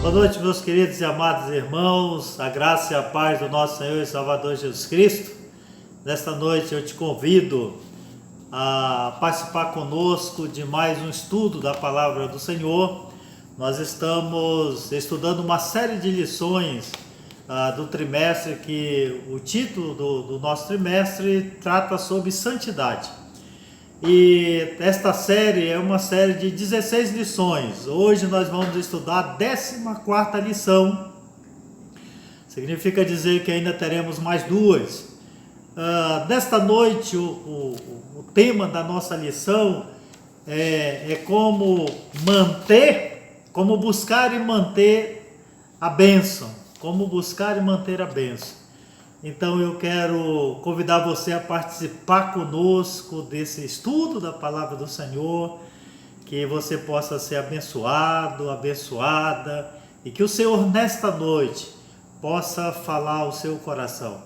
Boa noite, meus queridos e amados irmãos, a graça e a paz do nosso Senhor e Salvador Jesus Cristo. Nesta noite eu te convido a participar conosco de mais um estudo da Palavra do Senhor. Nós estamos estudando uma série de lições do trimestre, que o título do nosso trimestre trata sobre santidade. E esta série é uma série de 16 lições. Hoje nós vamos estudar a 14ª lição. Significa dizer que ainda teremos mais duas. Nesta noite, o tema da nossa lição é como buscar e manter a bênção. Como buscar e manter a bênção. Então eu quero convidar você a participar conosco desse estudo da Palavra do Senhor, que você possa ser abençoado, abençoada, e que o Senhor nesta noite possa falar ao seu coração.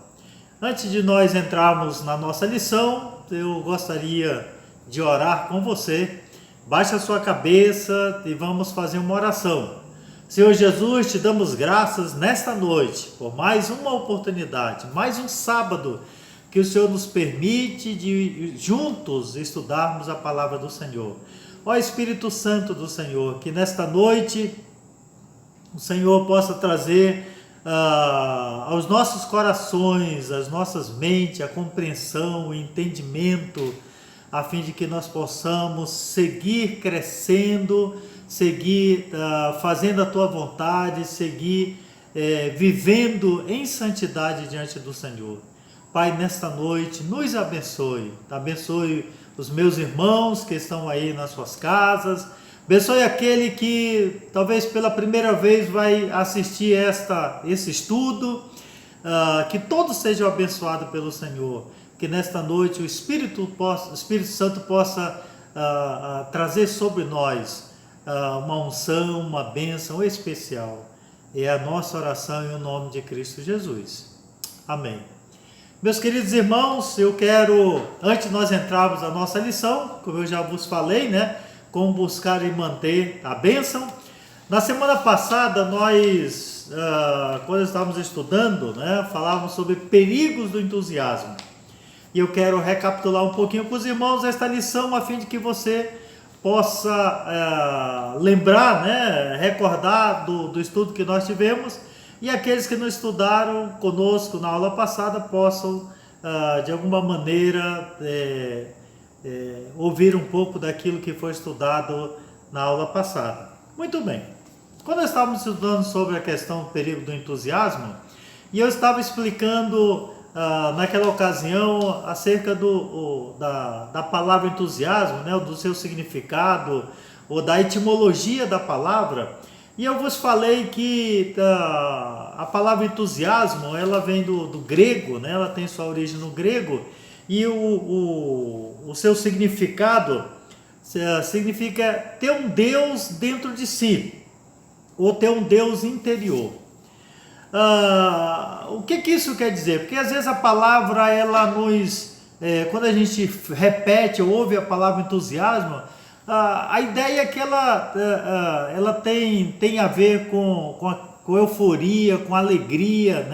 Antes de nós entrarmos na nossa lição, eu gostaria de orar com você. Baixe a sua cabeça e vamos fazer uma oração. Senhor Jesus, te damos graças nesta noite por mais uma oportunidade, mais um sábado que o Senhor nos permite de juntos estudarmos a palavra do Senhor. Ó Espírito Santo do Senhor, que nesta noite o Senhor possa trazer aos nossos corações, às nossas mentes, a compreensão, o entendimento, a fim de que nós possamos seguir crescendo, seguir fazendo a Tua vontade, seguir vivendo em santidade diante do Senhor. Pai, nesta noite, nos abençoe. Abençoe os meus irmãos que estão aí nas suas casas. Abençoe aquele que talvez pela primeira vez vai assistir esse estudo. Que todos sejam abençoados pelo Senhor. Que nesta noite o Espírito Santo possa trazer sobre nós uma unção, uma bênção especial. É a nossa oração em nome de Cristo Jesus. Amém. Meus queridos irmãos, eu quero, antes de nós entrarmos na nossa lição, como eu já vos falei, como buscar e manter a bênção. Na semana passada, nós, quando estávamos estudando, falávamos sobre perigos do entusiasmo. E eu quero recapitular um pouquinho com os irmãos esta lição, a fim de que você possa lembrar, recordar do estudo que nós tivemos, e aqueles que não estudaram conosco na aula passada possam, de alguma maneira, ouvir um pouco daquilo que foi estudado na aula passada. Muito bem. Quando nós estávamos estudando sobre a questão do perigo do entusiasmo, e eu estava explicando naquela ocasião acerca da palavra entusiasmo, do seu significado, ou da etimologia da palavra, e eu vos falei que a palavra entusiasmo, ela vem do grego, ela tem sua origem no grego, e o seu significado significa ter um Deus dentro de si, ou ter um Deus interior. O que isso quer dizer? Porque às vezes a palavra, ela quando a gente repete ou ouve a palavra entusiasmo, a ideia é que ela tem a ver com euforia, com alegria,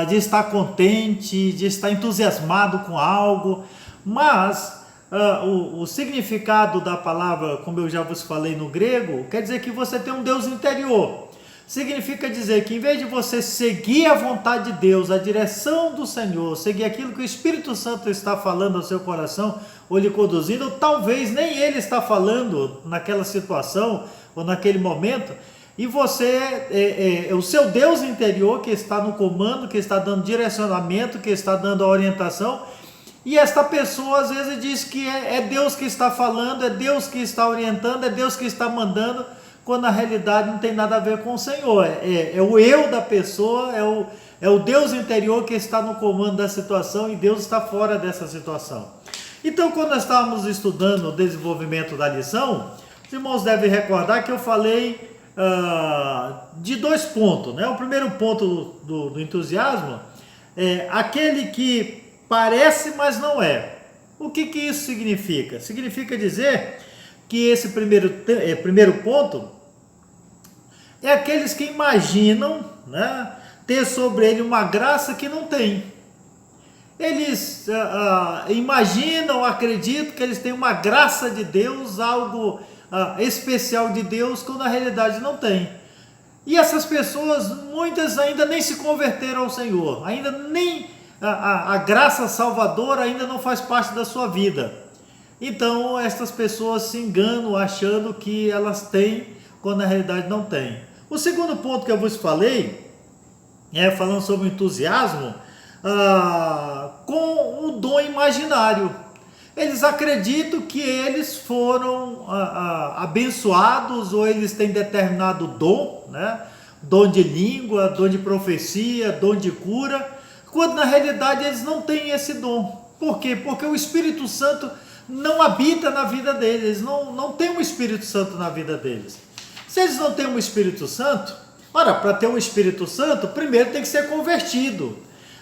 de estar contente, de estar entusiasmado com algo. Mas o significado da palavra, como eu já vos falei no grego, quer dizer que você tem um Deus interior. Significa dizer que em vez de você seguir a vontade de Deus, a direção do Senhor, seguir aquilo que o Espírito Santo está falando ao seu coração, ou lhe conduzindo, ou talvez nem ele está falando naquela situação, ou naquele momento, e você é o seu Deus interior que está no comando, que está dando direcionamento, que está dando a orientação, e esta pessoa às vezes diz que é Deus que está falando, é Deus que está orientando, é Deus que está mandando, quando na realidade não tem nada a ver com o Senhor, é o eu da pessoa, é o Deus interior que está no comando da situação, e Deus está fora dessa situação. Então, quando nós estávamos estudando o desenvolvimento da lição, os irmãos devem recordar que eu falei de dois pontos, O primeiro ponto do entusiasmo é aquele que parece, mas não é. O que isso significa? Significa dizer que esse primeiro ponto é aqueles que imaginam, né, ter sobre ele uma graça que não tem. Eles imaginam, acreditam que eles têm uma graça de Deus, algo especial de Deus, quando na realidade não tem. E essas pessoas, muitas ainda nem se converteram ao Senhor, ainda nem a graça salvadora ainda não faz parte da sua vida. Então essas pessoas se enganam achando que elas têm, quando na realidade não tem. O segundo ponto que eu vos falei, falando sobre o entusiasmo, com o dom imaginário. Eles acreditam que eles foram abençoados, ou eles têm determinado dom, né? Dom de língua, dom de profecia, dom de cura, quando na realidade eles não têm esse dom. Por quê? Porque o Espírito Santo não habita na vida deles, não tem um Espírito Santo na vida deles. Se eles não têm um Espírito Santo, para ter um Espírito Santo, primeiro tem que ser convertido.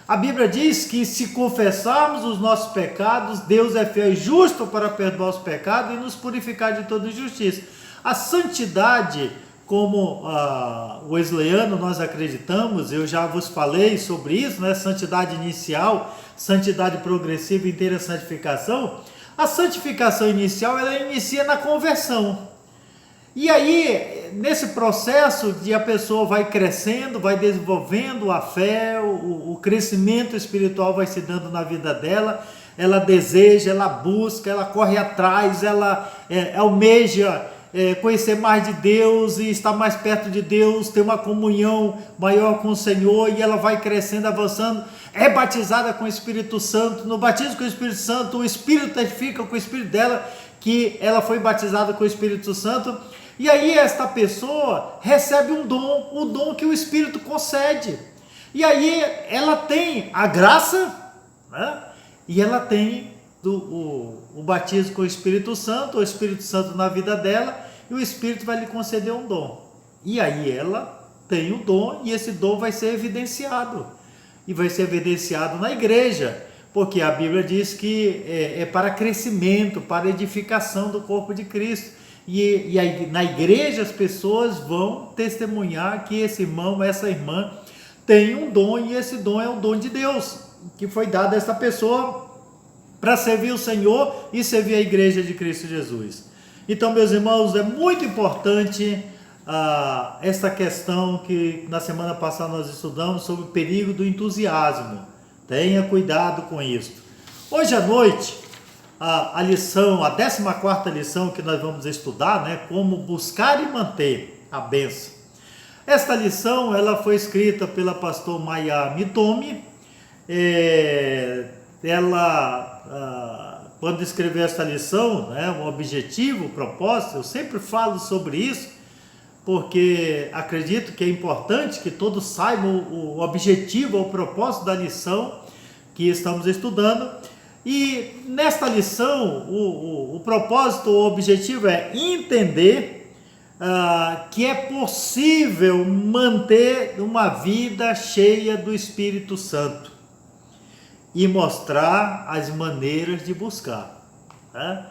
A Bíblia diz que se confessarmos os nossos pecados, Deus é fiel e justo para perdoar os pecados e nos purificar de toda injustiça. A santidade, como o wesleyano nós acreditamos, eu já vos falei sobre isso, né? Santidade inicial, santidade progressiva e inteira santificação. A santificação inicial, ela inicia na conversão. E aí, nesse processo de a pessoa vai crescendo, vai desenvolvendo a fé, o crescimento espiritual vai se dando na vida dela, ela deseja, ela busca, ela corre atrás, ela almeja conhecer mais de Deus e estar mais perto de Deus, ter uma comunhão maior com o Senhor, e ela vai crescendo, avançando, é batizada com o Espírito Santo. No batismo com o Espírito Santo, o Espírito testifica com o Espírito dela que ela foi batizada com o Espírito Santo. E aí esta pessoa recebe um dom, o dom que o Espírito concede. E aí ela tem a graça, né? E ela tem o batismo com o Espírito Santo na vida dela, e o Espírito vai lhe conceder um dom. E aí ela tem o dom, e esse dom vai ser evidenciado. E vai ser evidenciado na igreja, porque a Bíblia diz que é para crescimento, para edificação do corpo de Cristo. E aí, na igreja as pessoas vão testemunhar que esse irmão, essa irmã tem um dom, e esse dom é o dom de Deus, que foi dado a essa pessoa para servir o Senhor e servir a igreja de Cristo Jesus. Então, meus irmãos, é muito importante essa questão que na semana passada nós estudamos sobre o perigo do entusiasmo. Tenha cuidado com isso. Hoje à noite, a lição, a 14ª lição que nós vamos estudar, né, como buscar e manter a bênção. Esta lição, ela foi escrita pela pastor Maya Mitomi. Ela, quando escreveu esta lição, né, o objetivo, o propósito, eu sempre falo sobre isso, porque acredito que é importante que todos saibam o objetivo, o propósito da lição que estamos estudando. E nesta lição, o propósito, o objetivo é entender que é possível manter uma vida cheia do Espírito Santo e mostrar as maneiras de buscar, né?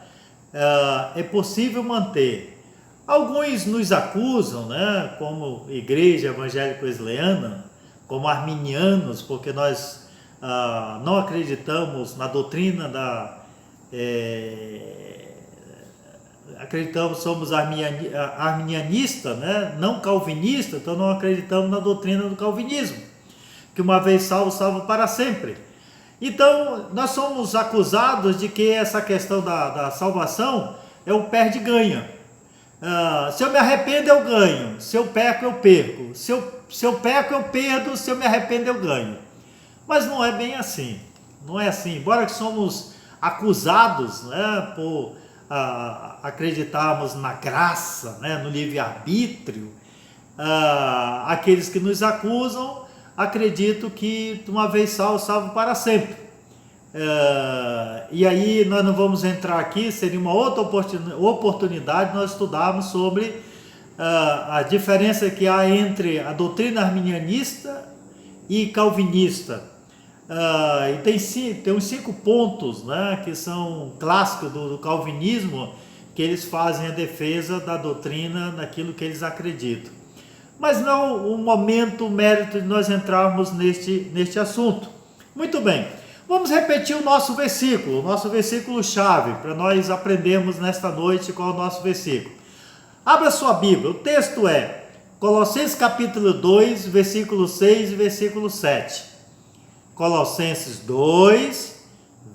É possível manter. Alguns nos acusam, né, como igreja evangélica wesleyana, como arminianos, porque nós não acreditamos na doutrina acreditamos, somos arminianista, né? Não calvinista, então não acreditamos na doutrina do calvinismo, que uma vez salvo, salvo para sempre. Então nós somos acusados de que essa questão da salvação é o perde-ganha. Se eu me arrependo, eu ganho; se eu peco, eu perco; se eu peco, eu perdo; se eu me arrependo, eu ganho. Mas não é bem assim, não é assim. Embora que somos acusados, né, por acreditarmos na graça, né, no livre-arbítrio, aqueles que nos acusam acreditam que uma vez salvo, salvo para sempre. E aí nós não vamos entrar aqui, seria uma outra oportunidade nós estudarmos sobre a diferença que há entre a doutrina arminianista e calvinista. E tem uns 5 pontos, né, que são clássicos do calvinismo, que eles fazem a defesa da doutrina, daquilo que eles acreditam. mas não o momento, o mérito de nós entrarmos neste assunto. Muito bem, vamos repetir o nosso versículo-chave, para nós aprendermos nesta noite qual é o nosso versículo. Abra sua Bíblia, o texto é Colossenses capítulo 2, versículo 6 e versículo 7. Colossenses 2,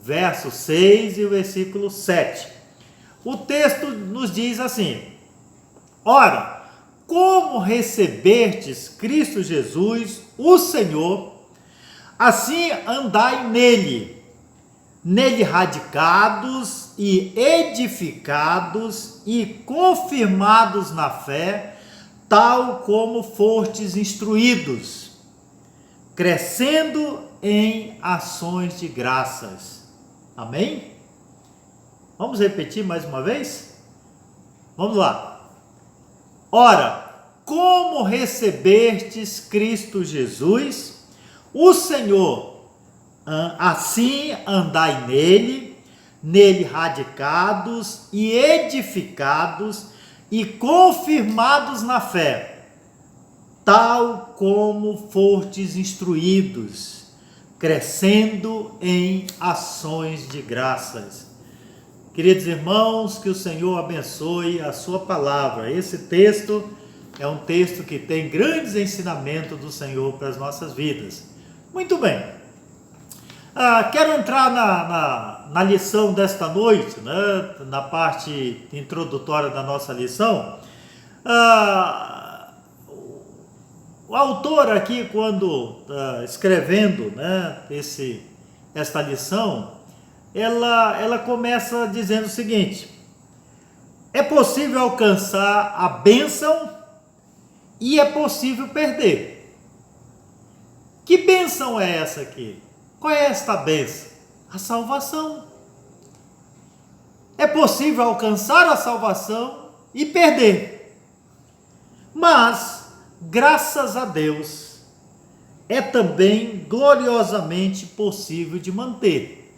verso 6 e o versículo 7. O texto nos diz assim: ora, como recebestes Cristo Jesus, o Senhor, assim andai nele radicados e edificados e confirmados na fé, tal como fostes instruídos, crescendo em ações de graças. Amém? Vamos repetir mais uma vez? Vamos lá. Ora, como recebestes Cristo Jesus, o Senhor, assim andai nele radicados e edificados e confirmados na fé, tal como fostes instruídos, crescendo em ações de graças. Queridos irmãos, que o Senhor abençoe a sua palavra. Esse texto é um texto que tem grandes ensinamentos do Senhor para as nossas vidas. Muito bem. Quero entrar na lição desta noite, né, na parte introdutória da nossa lição. O autor aqui, quando escrevendo, né, esta lição, ela começa dizendo o seguinte: é possível alcançar a bênção e é possível perder. Que bênção é essa aqui? Qual é esta bênção? A salvação. É possível alcançar a salvação e perder. Mas, graças a Deus, é também gloriosamente possível de manter.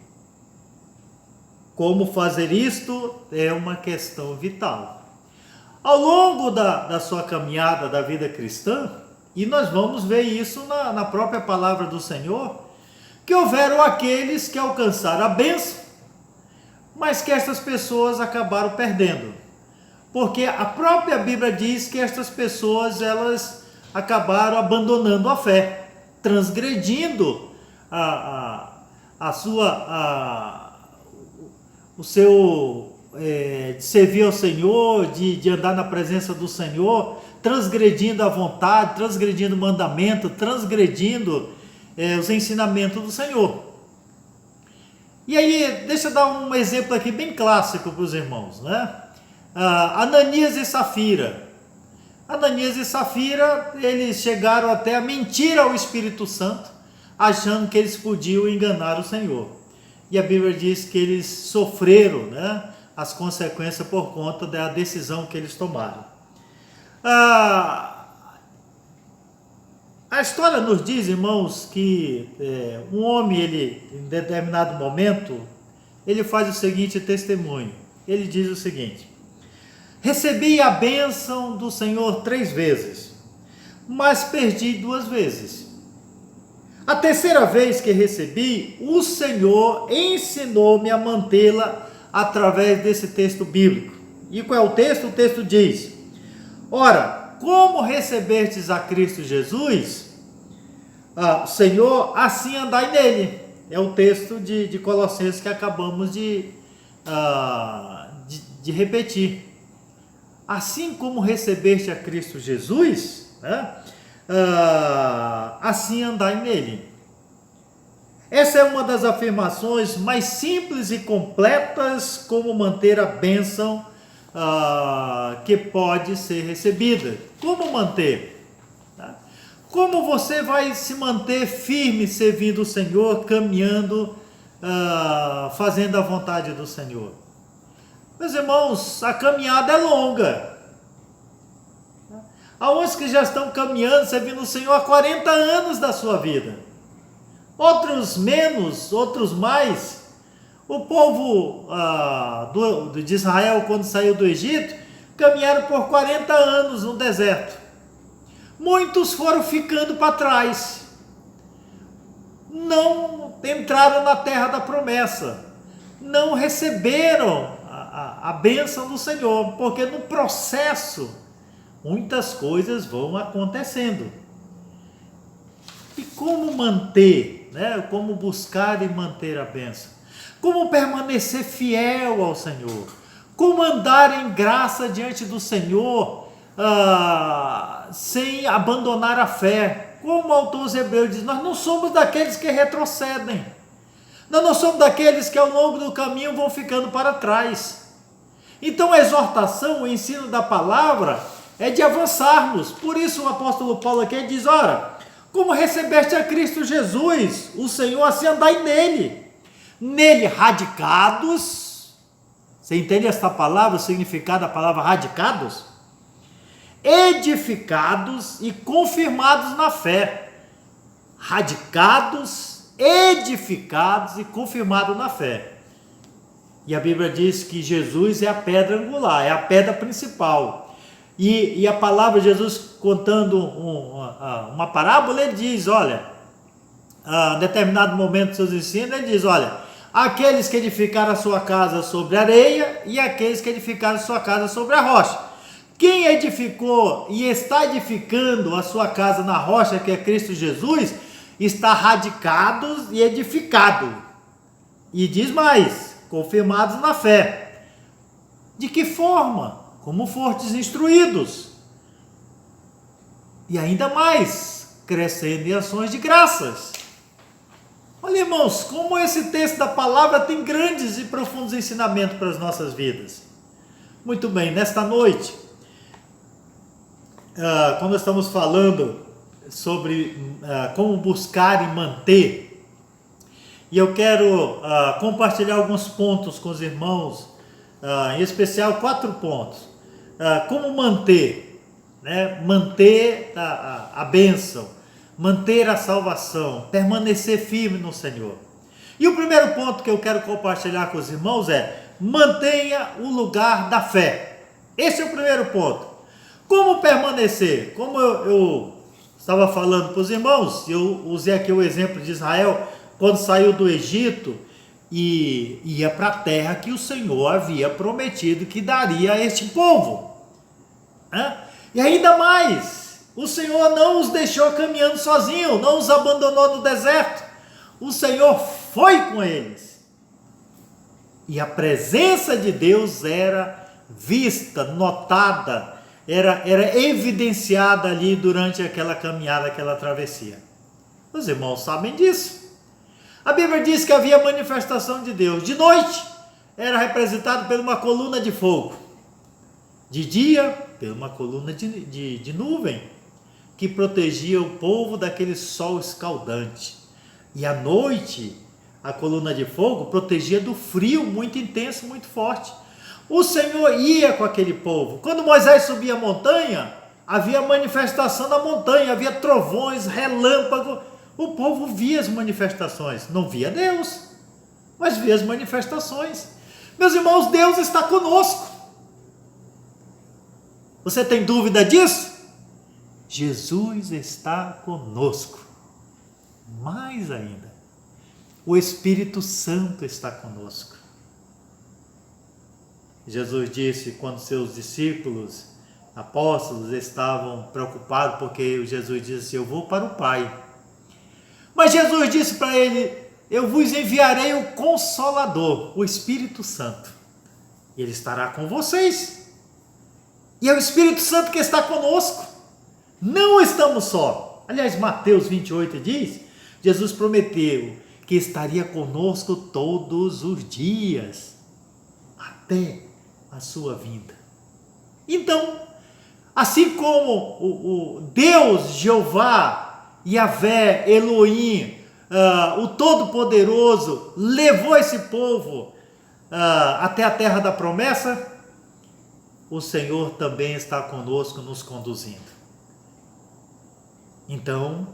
Como fazer isto é uma questão vital. Ao longo da sua caminhada da vida cristã, e nós vamos ver isso na própria palavra do Senhor, que houveram aqueles que alcançaram a bênção, mas que estas pessoas acabaram perdendo. Porque a própria Bíblia diz que estas pessoas, elas acabaram abandonando a fé, transgredindo o seu de servir ao Senhor, de andar na presença do Senhor, transgredindo a vontade, transgredindo o mandamento, transgredindo os ensinamentos do Senhor. E aí, deixa eu dar um exemplo aqui bem clássico para os irmãos, né? Ananias e Safira. Ananias e Safira, eles chegaram até a mentir ao Espírito Santo, achando que eles podiam enganar o Senhor. E a Bíblia diz que eles sofreram, né, as consequências por conta da decisão que eles tomaram. A história nos diz, irmãos, que um homem, ele, em determinado momento, ele faz o seguinte testemunho. Ele diz o seguinte: recebi a bênção do Senhor 3 vezes, mas perdi 2 vezes. A terceira vez que recebi, o Senhor ensinou-me a mantê-la através desse texto bíblico. E qual é o texto? O texto diz: ora, como recebestes a Cristo Jesus, Senhor, assim andai nele. É o texto de Colossenses que acabamos de repetir. Assim como recebeste a Cristo Jesus, né, assim andai nele. Essa é uma das afirmações mais simples e completas como manter a bênção que pode ser recebida. Como manter? Como você vai se manter firme servindo o Senhor, caminhando, fazendo a vontade do Senhor? Meus irmãos, a caminhada é longa. Há uns que já estão caminhando, servindo o Senhor há 40 anos da sua vida. Outros menos, outros mais. O povo de Israel, quando saiu do Egito, caminharam por 40 anos no deserto. muitos foram ficando para trás, não entraram na terra da promessa, não receberam a bênção do Senhor, porque no processo muitas coisas vão acontecendo. E como manter, né? Como buscar e manter a bênção? Como permanecer fiel ao Senhor? Como andar em graça diante do Senhor, sem abandonar a fé? Como o autor aos Hebreus diz, nós não somos daqueles que retrocedem. Nós não somos daqueles que ao longo do caminho vão ficando para trás. Então a exortação, o ensino da palavra é de avançarmos. Por isso o apóstolo Paulo aqui diz, ora, como recebeste a Cristo Jesus, o Senhor, assim andai nele. Nele radicados, você entende esta palavra, o significado da palavra radicados? Edificados e confirmados na fé. Radicados, edificados e confirmados na fé. E a Bíblia diz que Jesus é a pedra angular, é a pedra principal. E a palavra de Jesus contando uma parábola, ele diz, olha, em determinado momento dos seus ensinos, ele diz, olha, aqueles que edificaram a sua casa sobre a areia e aqueles que edificaram a sua casa sobre a rocha. Quem edificou e está edificando a sua casa na rocha, que é Cristo Jesus, está radicado e edificado. E diz mais, confirmados na fé. De que forma? Como fortes instruídos. E ainda mais, crescendo em ações de graças. Olha, irmãos, como esse texto da palavra tem grandes e profundos ensinamentos para as nossas vidas. Muito bem, nesta noite, quando estamos falando sobre como buscar e manter, e eu quero compartilhar alguns pontos com os irmãos, em especial 4 pontos. Como manter, né? Manter a bênção, manter a salvação, permanecer firme no Senhor. E o primeiro ponto que eu quero compartilhar com os irmãos é: mantenha o lugar da fé. Esse é o primeiro ponto. Como permanecer? Como eu estava falando para os irmãos, eu usei aqui o exemplo de Israel, quando saiu do Egito e ia para a terra que o Senhor havia prometido que daria a este povo. E ainda mais, o Senhor não os deixou caminhando sozinho, não os abandonou no deserto. O Senhor foi com eles. E a presença de Deus era vista, notada, era evidenciada ali durante aquela caminhada, aquela travessia. Os irmãos sabem disso. A Bíblia diz que havia manifestação de Deus. De noite, era representado por uma coluna de fogo. De dia, por uma coluna de nuvem, que protegia o povo daquele sol escaldante. E à noite, a coluna de fogo protegia do frio muito intenso, muito forte. O Senhor ia com aquele povo. Quando Moisés subia a montanha, havia manifestação na montanha, havia trovões, relâmpagos. O povo via as manifestações, não via Deus, mas via as manifestações. Meus irmãos, Deus está conosco. Você tem dúvida disso? Jesus está conosco. Mais ainda, o Espírito Santo está conosco. Jesus disse quando seus discípulos, apóstolos, estavam preocupados, porque Jesus disse, eu vou para o Pai. Mas Jesus disse para ele, eu vos enviarei o Consolador, o Espírito Santo. Ele estará com vocês. E é o Espírito Santo que está conosco. Não estamos só. Aliás, Mateus 28 diz, Jesus prometeu que estaria conosco todos os dias, até a sua vinda. Então, assim como o Deus, Jeová, Yahvé, Elohim, o Todo-Poderoso, levou esse povo até a terra da promessa, o Senhor também está conosco, nos conduzindo. Então,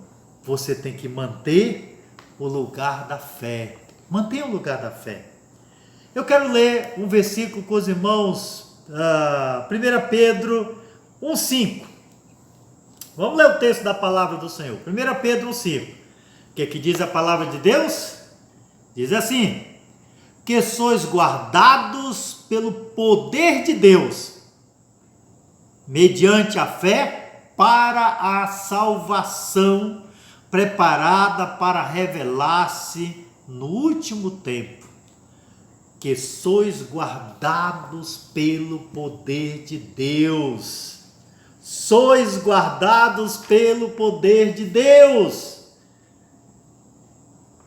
você tem que manter o lugar da fé. Mantenha o lugar da fé. Eu quero ler um versículo com os irmãos, 1 Pedro 1,5. Vamos ler o texto da palavra do Senhor. 1 Pedro 5. O que diz a palavra de Deus? Diz assim: que sois guardados pelo poder de Deus, mediante a fé, para a salvação, preparada para revelar-se no último tempo. Que sois guardados pelo poder de Deus. Sois guardados pelo poder de Deus.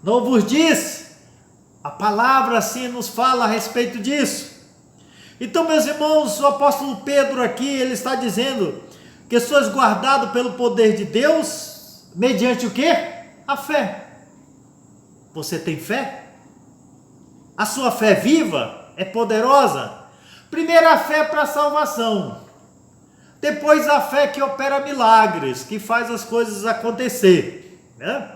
Não vos diz? A palavra assim nos fala a respeito disso. Então, meus irmãos, o apóstolo Pedro aqui, ele está dizendo que sois guardados pelo poder de Deus, mediante o quê? A fé. Você tem fé? A sua fé viva é poderosa? Primeiro a fé para a salvação. Depois a fé que opera milagres, que faz as coisas acontecer, né?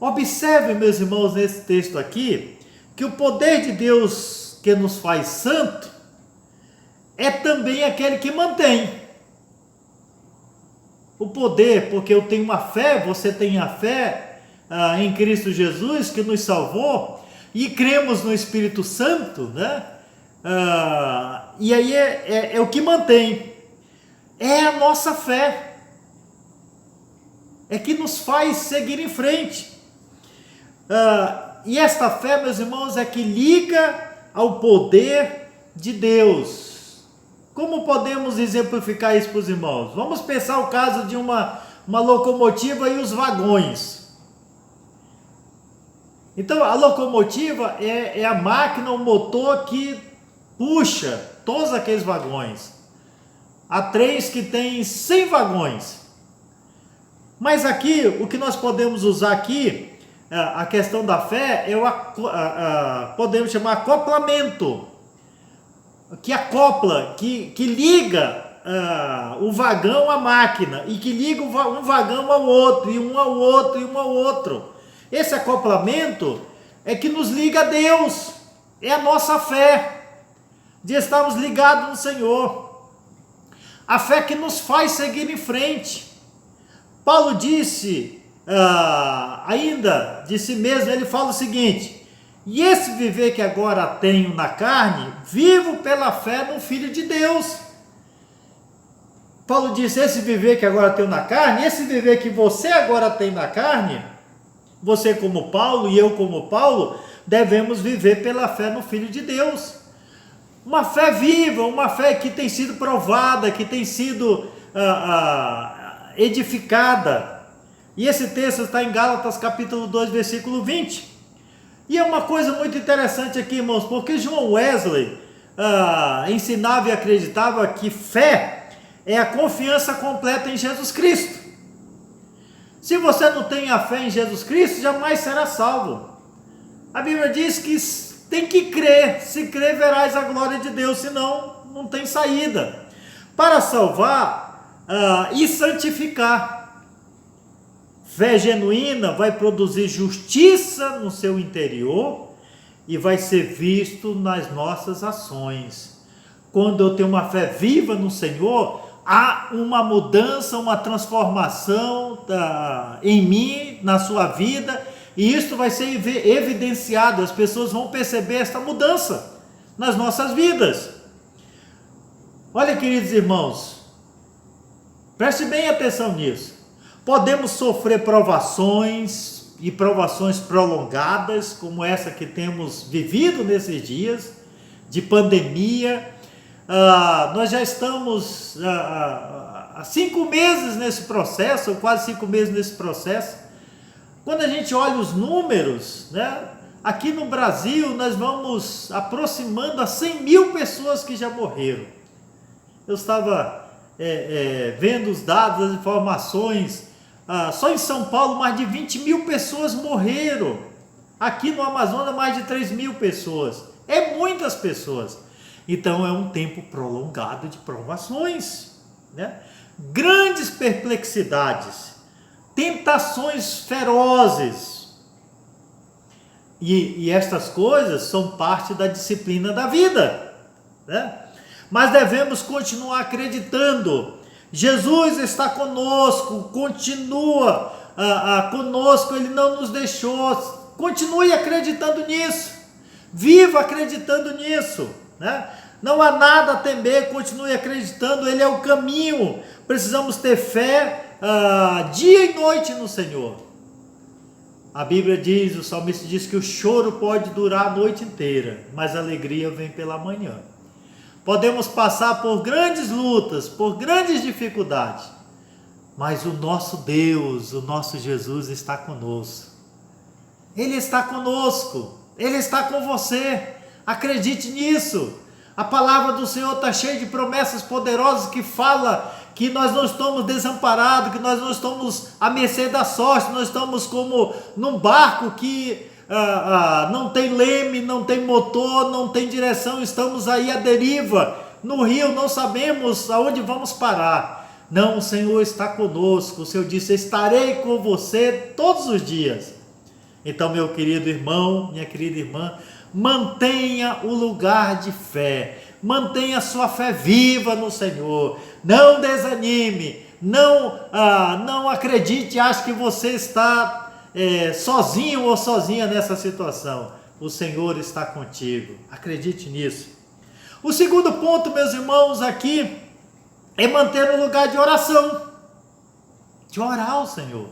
Observe, meus irmãos, nesse texto aqui, que o poder de Deus que nos faz santo é também aquele que mantém. O poder, porque eu tenho uma fé, você tem a fé em Cristo Jesus que nos salvou, e cremos no Espírito Santo, né? E aí é o que mantém. É a nossa fé. É que nos faz seguir em frente. E esta fé, meus irmãos, é que liga ao poder de Deus. Como podemos exemplificar isso para os irmãos? Vamos pensar o caso de uma locomotiva e os vagões. Então, a locomotiva é a máquina, o motor que puxa todos aqueles vagões. Há trens que tem 100 vagões. Mas aqui, o que nós podemos usar aqui, a questão da fé, podemos chamar acoplamento. Que acopla, que liga o vagão à máquina, e que liga um vagão ao outro, e um ao outro, e um ao outro. Esse acoplamento é que nos liga a Deus, é a nossa fé, de estarmos ligados no Senhor. A fé que nos faz seguir em frente. Paulo disse, ainda de si mesmo, ele fala o seguinte: e esse viver que agora tenho na carne, vivo pela fé no Filho de Deus. Paulo disse, esse viver que agora tenho na carne, esse viver que você agora tem na carne, você como Paulo e eu como Paulo, devemos viver pela fé no Filho de Deus. Uma fé viva, uma fé que tem sido provada, que tem sido edificada. E esse texto está em Gálatas capítulo 2, versículo 20. E é uma coisa muito interessante aqui, irmãos, porque John Wesley ensinava e acreditava que fé é a confiança completa em Jesus Cristo. Se você não tem a fé em Jesus Cristo, jamais será salvo. A Bíblia diz que tem que crer, se crer verás a glória de Deus, senão não tem saída. Para salvar e santificar. Fé genuína vai produzir justiça no seu interior e vai ser visto nas nossas ações. Quando eu tenho uma fé viva no Senhor, há uma mudança, uma transformação em mim, na sua vida, e isso vai ser evidenciado, as pessoas vão perceber esta mudança nas nossas vidas. Olha, queridos irmãos, preste bem atenção nisso. Podemos sofrer provações, e provações prolongadas, como essa que temos vivido nesses dias, de pandemia. Nós já estamos há 5 meses nesse processo, ou quase 5 meses nesse processo. Quando a gente olha os números, né, aqui no Brasil nós vamos aproximando a 100 mil pessoas que já morreram. Eu estava vendo os dados, as informações, só em São Paulo mais de 20 mil pessoas morreram. Aqui no Amazonas mais de 3 mil pessoas. É muitas pessoas. Então é um tempo prolongado de provações, né? Grandes perplexidades, tentações ferozes. E estas coisas são parte da disciplina da vida, né? Mas devemos continuar acreditando Jesus está conosco, continua conosco, Ele não nos deixou. Continue acreditando nisso, viva acreditando nisso, né? Não há nada a temer, continue acreditando, Ele é o caminho. Precisamos ter fé dia e noite no Senhor. A Bíblia diz, o salmista diz que o choro pode durar a noite inteira, mas a alegria vem pela manhã. Podemos passar por grandes lutas, por grandes dificuldades, mas o nosso Deus, o nosso Jesus está conosco. Ele está conosco, Ele está com você, acredite nisso. A palavra do Senhor está cheia de promessas poderosas que fala que nós não estamos desamparados, que nós não estamos à mercê da sorte, nós estamos como num barco que não tem leme, não tem motor, não tem direção, estamos aí à deriva, no rio, não sabemos aonde vamos parar. Não, o Senhor está conosco, o Senhor disse, estarei com você todos os dias. Então, meu querido irmão, minha querida irmã, mantenha o lugar de fé, mantenha a sua fé viva no Senhor, não desanime, não acredite, ache que você está sozinho ou sozinha nessa situação. O Senhor está contigo, acredite nisso. O segundo ponto, meus irmãos, aqui é manter o lugar de oração, de orar ao Senhor.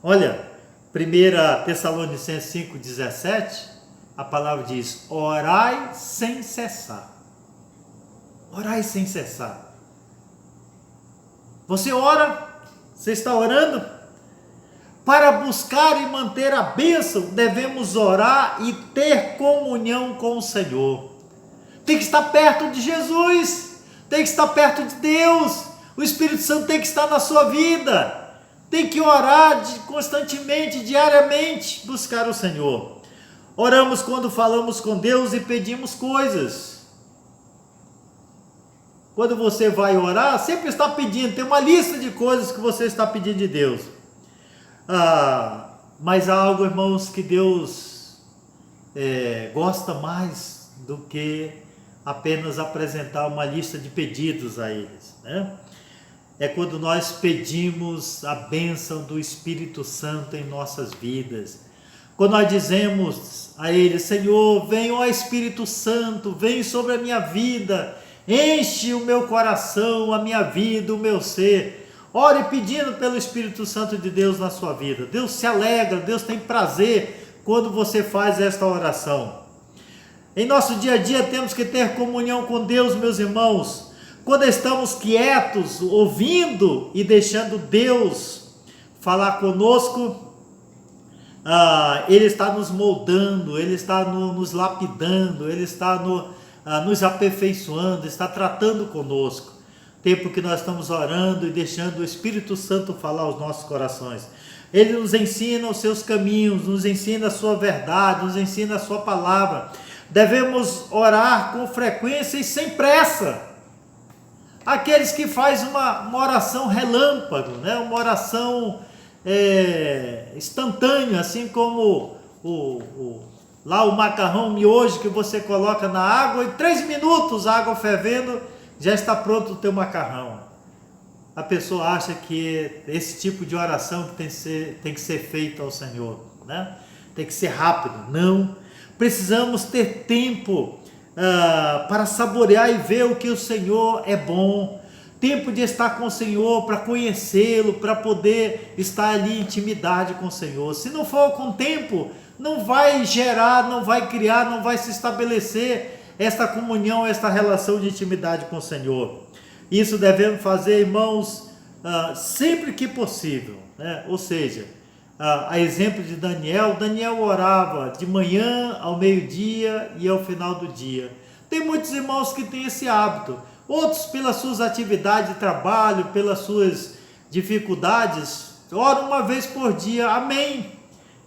Olha, 1 Tessalonicenses 5,17, a palavra diz, orai sem cessar. Orai sem cessar. Você ora? Você está orando? Para buscar e manter a bênção, devemos orar e ter comunhão com o Senhor. Tem que estar perto de Jesus, tem que estar perto de Deus, o Espírito Santo tem que estar na sua vida, tem que orar constantemente, diariamente, buscar o Senhor. Oramos quando falamos com Deus e pedimos coisas. Quando você vai orar, sempre está pedindo, tem uma lista de coisas que você está pedindo de Deus. Mas há algo, irmãos, que Deus gosta mais do que apenas apresentar uma lista de pedidos a eles, né? É quando nós pedimos a bênção do Espírito Santo em nossas vidas. Quando nós dizemos a Ele, Senhor, vem ó Espírito Santo, vem sobre a minha vida, enche o meu coração, a minha vida, o meu ser. Ore pedindo pelo Espírito Santo de Deus na sua vida. Deus se alegra, Deus tem prazer quando você faz esta oração. Em nosso dia a dia temos que ter comunhão com Deus, meus irmãos. Quando estamos quietos, ouvindo e deixando Deus falar conosco, Ele está nos moldando, Ele está nos lapidando, Ele está nos aperfeiçoando, está tratando conosco. Tempo que nós estamos orando e deixando o Espírito Santo falar aos nossos corações. Ele nos ensina os seus caminhos, nos ensina a sua verdade, nos ensina a sua palavra. Devemos orar com frequência e sem pressa. Aqueles que fazem uma oração relâmpago, né? Uma oração instantânea, assim como lá o macarrão miojo que você coloca na água, em 3 minutos a água fervendo, já está pronto o teu macarrão. A pessoa acha que esse tipo de oração que tem que ser feito ao Senhor, né? Tem que ser rápido. Não, precisamos ter tempo para saborear e ver o que o Senhor é bom, tempo de estar com o Senhor, para conhecê-lo, para poder estar ali em intimidade com o Senhor. Se não for com tempo, não vai gerar, não vai criar, não vai se estabelecer esta comunhão, esta relação de intimidade com o Senhor. Isso devemos fazer, irmãos, sempre que possível, né? Ou seja, a exemplo de Daniel orava de manhã ao meio-dia e ao final do dia. Tem muitos irmãos que têm esse hábito, outros pelas suas atividades de trabalho, pelas suas dificuldades, oram uma vez por dia. Amém,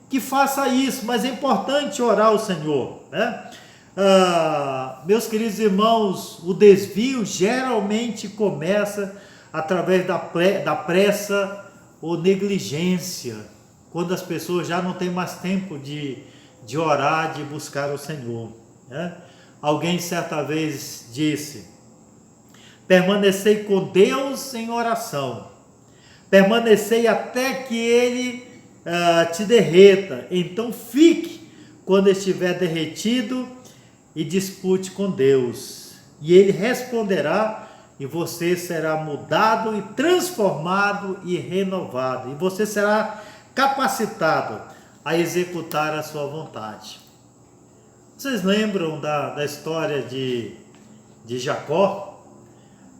que faça isso, mas é importante orar ao Senhor, né? Meus queridos irmãos, o desvio geralmente começa através da pressa ou negligência, quando as pessoas já não têm mais tempo de orar, de buscar o Senhor, né? Alguém certa vez disse, Permanecei com Deus em oração. Permanecei até que Ele te derreta. Então fique quando estiver derretido e dispute com Deus. E Ele responderá e você será mudado e transformado e renovado. E você será capacitado a executar a sua vontade. Vocês lembram da história de Jacó?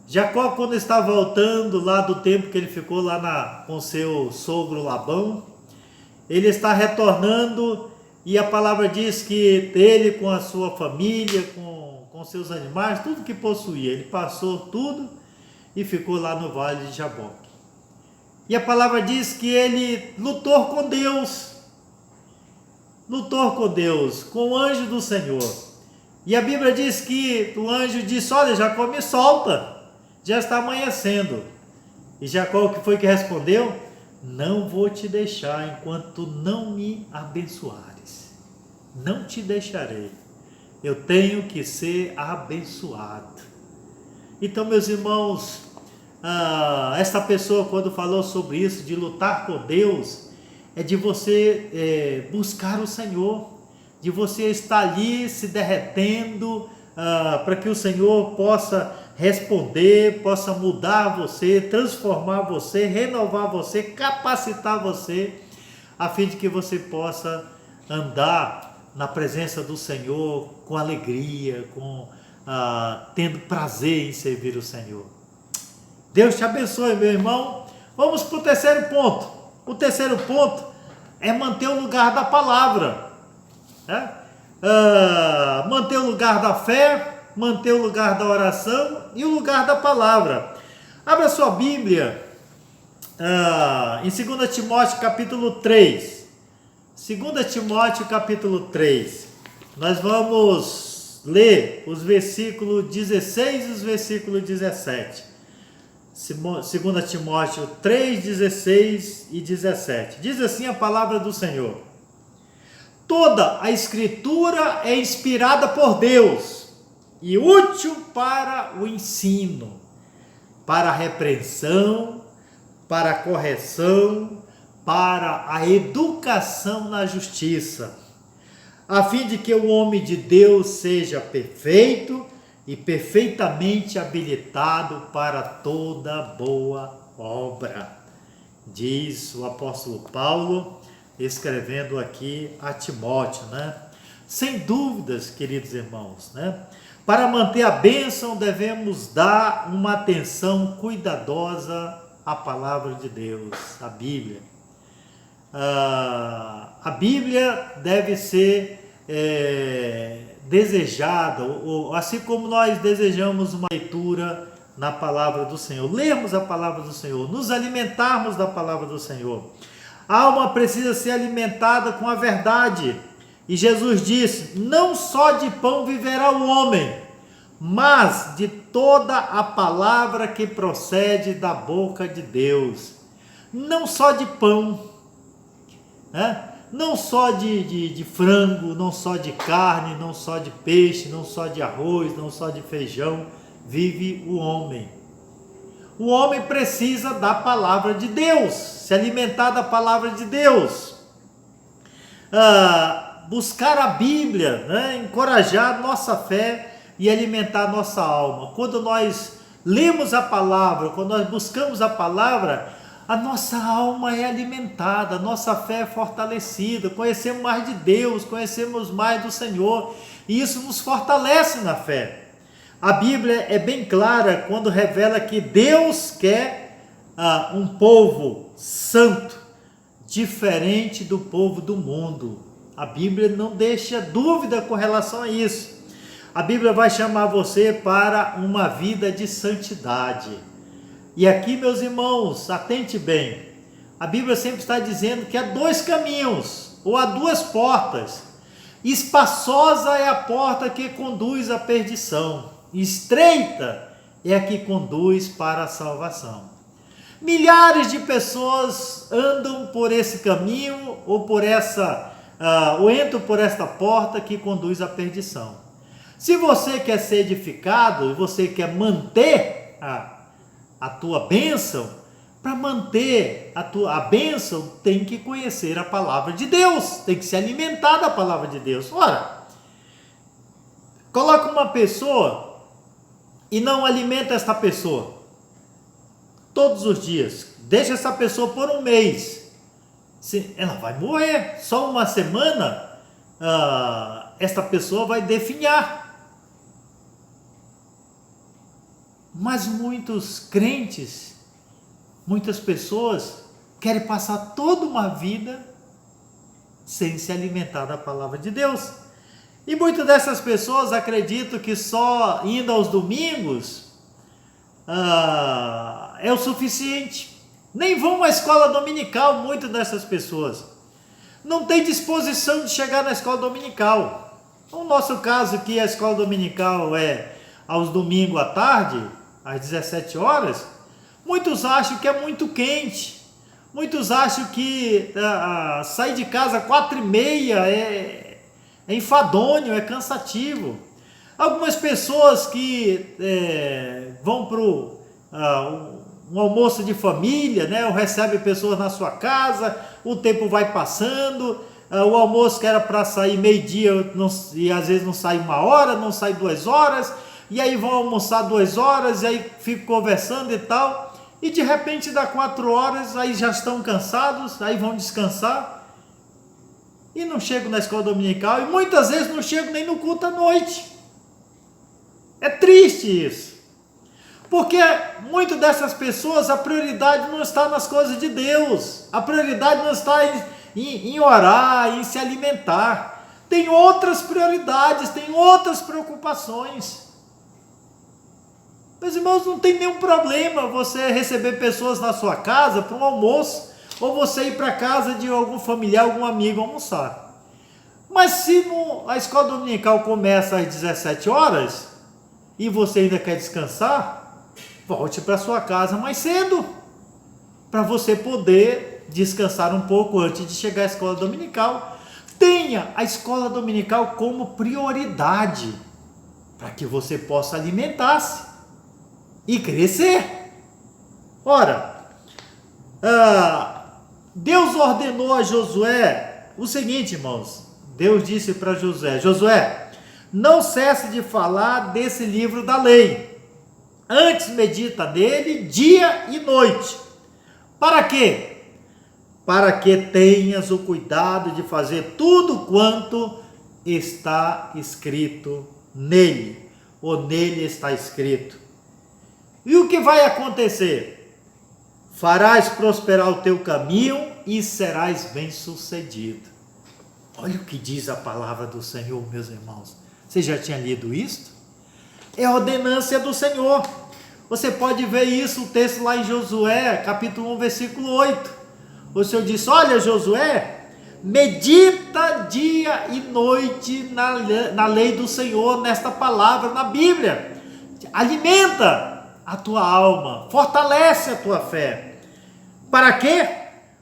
Jacó, quando está voltando lá do tempo que ele ficou lá com seu sogro Labão, ele está retornando e a palavra diz que ele com a sua família, com seus animais, tudo que possuía, ele passou tudo e ficou lá no vale de Jaboque. E a palavra diz que ele lutou com Deus, com o anjo do Senhor. E a Bíblia diz que o anjo disse: olha, Jacó, me solta, já está amanhecendo. E Jacó, o que foi que respondeu? Não vou te deixar enquanto não me abençoares. Não te deixarei. Eu tenho que ser abençoado. Então, meus irmãos, esta pessoa, quando falou sobre isso, de lutar com Deus, é de você buscar o Senhor, de você estar ali se derretendo, para que o Senhor possa responder, possa mudar você, transformar você, renovar você, capacitar você, a fim de que você possa andar na presença do Senhor com alegria, tendo prazer em servir o Senhor. Deus te abençoe, meu irmão. Vamos para o terceiro ponto. O terceiro ponto é manter o lugar da palavra, né? Manter o lugar da fé, manter o lugar da oração e o lugar da palavra. Abra sua Bíblia em 2 Timóteo capítulo 3. 2 Timóteo capítulo 3. Nós vamos ler os versículos 16 e os versículos 17. 2 Timóteo 3, 16 e 17. Diz assim a palavra do Senhor: toda a Escritura é inspirada por Deus e útil para o ensino, para a repreensão, para a correção, para a educação na justiça, a fim de que o homem de Deus seja perfeito e perfeitamente habilitado para toda boa obra. Diz o apóstolo Paulo, escrevendo aqui a Timóteo, né? Sem dúvidas, queridos irmãos, né? Para manter a bênção, devemos dar uma atenção cuidadosa à palavra de Deus, à Bíblia. A Bíblia deve ser desejada, assim como nós desejamos uma leitura na palavra do Senhor, lermos a palavra do Senhor, nos alimentarmos da palavra do Senhor. A alma precisa ser alimentada com a verdade. E Jesus disse: não só de pão viverá o homem, mas de toda a palavra que procede da boca de Deus. Não só de pão, né? Não só de frango, não só de carne, não só de peixe, não só de arroz, não só de feijão, vive o homem. O homem precisa da palavra de Deus, se alimentar da palavra de Deus, buscar a Bíblia, né? Encorajar nossa fé e alimentar nossa alma. Quando nós lemos a palavra, quando nós buscamos a palavra, a nossa alma é alimentada, a nossa fé é fortalecida, conhecemos mais de Deus, conhecemos mais do Senhor, e isso nos fortalece na fé. A Bíblia é bem clara quando revela que Deus quer um povo santo, diferente do povo do mundo. A Bíblia não deixa dúvida com relação a isso. A Bíblia vai chamar você para uma vida de santidade. E aqui, meus irmãos, atente bem. A Bíblia sempre está dizendo que há dois caminhos, ou há duas portas. Espaçosa é a porta que conduz à perdição. Estreita é a que conduz para a salvação. Milhares de pessoas andam por esse caminho ou entram por esta porta que conduz à perdição. Se você quer ser edificado e você quer manter a tua bênção, para manter a bênção, tem que conhecer a palavra de Deus, tem que se alimentar da palavra de Deus. Ora, coloca uma pessoa e não alimenta esta pessoa todos os dias, deixa essa pessoa por um mês, ela vai morrer. Só uma semana, esta pessoa vai definhar. Mas muitos crentes, muitas pessoas querem passar toda uma vida sem se alimentar da palavra de Deus. E muitas dessas pessoas acreditam que só indo aos domingos é o suficiente. Nem vão à escola dominical, muitas dessas pessoas. Não tem disposição de chegar na escola dominical. No nosso caso aqui, a escola dominical é aos domingos à tarde, às 17 horas. Muitos acham que é muito quente. Muitos acham que sair de casa às 4h30 é enfadonho, é cansativo. Algumas pessoas que vão para um almoço de família, né, ou recebe pessoas na sua casa, o tempo vai passando, o almoço que era para sair meio-dia e às vezes não sai 1 hora, não sai 2 horas, e aí vão almoçar 2 horas, e aí ficam conversando e tal, e de repente dá 4 horas, aí já estão cansados, aí vão descansar, e não chegam na escola dominical, e muitas vezes não chegam nem no culto à noite. É triste isso. Porque muitas dessas pessoas, a prioridade não está nas coisas de Deus. A prioridade não está em orar, em se alimentar. Tem outras prioridades, tem outras preocupações. Meus irmãos, não tem nenhum problema você receber pessoas na sua casa para um almoço, ou você ir para a casa de algum familiar, algum amigo almoçar. Mas se a escola dominical começa às 17 horas, e você ainda quer descansar, volte para sua casa mais cedo, para você poder descansar um pouco antes de chegar à escola dominical. Tenha a escola dominical como prioridade, para que você possa alimentar-se e crescer. Ora, Deus ordenou a Josué o seguinte, irmãos. Deus disse para Josué: Josué, não cesse de falar desse livro da lei. Antes medita nele dia e noite. Para quê? Para que tenhas o cuidado de fazer tudo quanto está escrito nele, ou nele está escrito. E o que vai acontecer? Farás prosperar o teu caminho e serás bem-sucedido. Olha o que diz a palavra do Senhor, meus irmãos. Você já tinha lido isto? É a ordenância do Senhor. Você pode ver isso, o texto lá em Josué, capítulo 1, versículo 8. O Senhor disse: olha, Josué, medita dia e noite na lei do Senhor, nesta palavra, na Bíblia. Alimenta a tua alma, fortalece a tua fé. Para quê?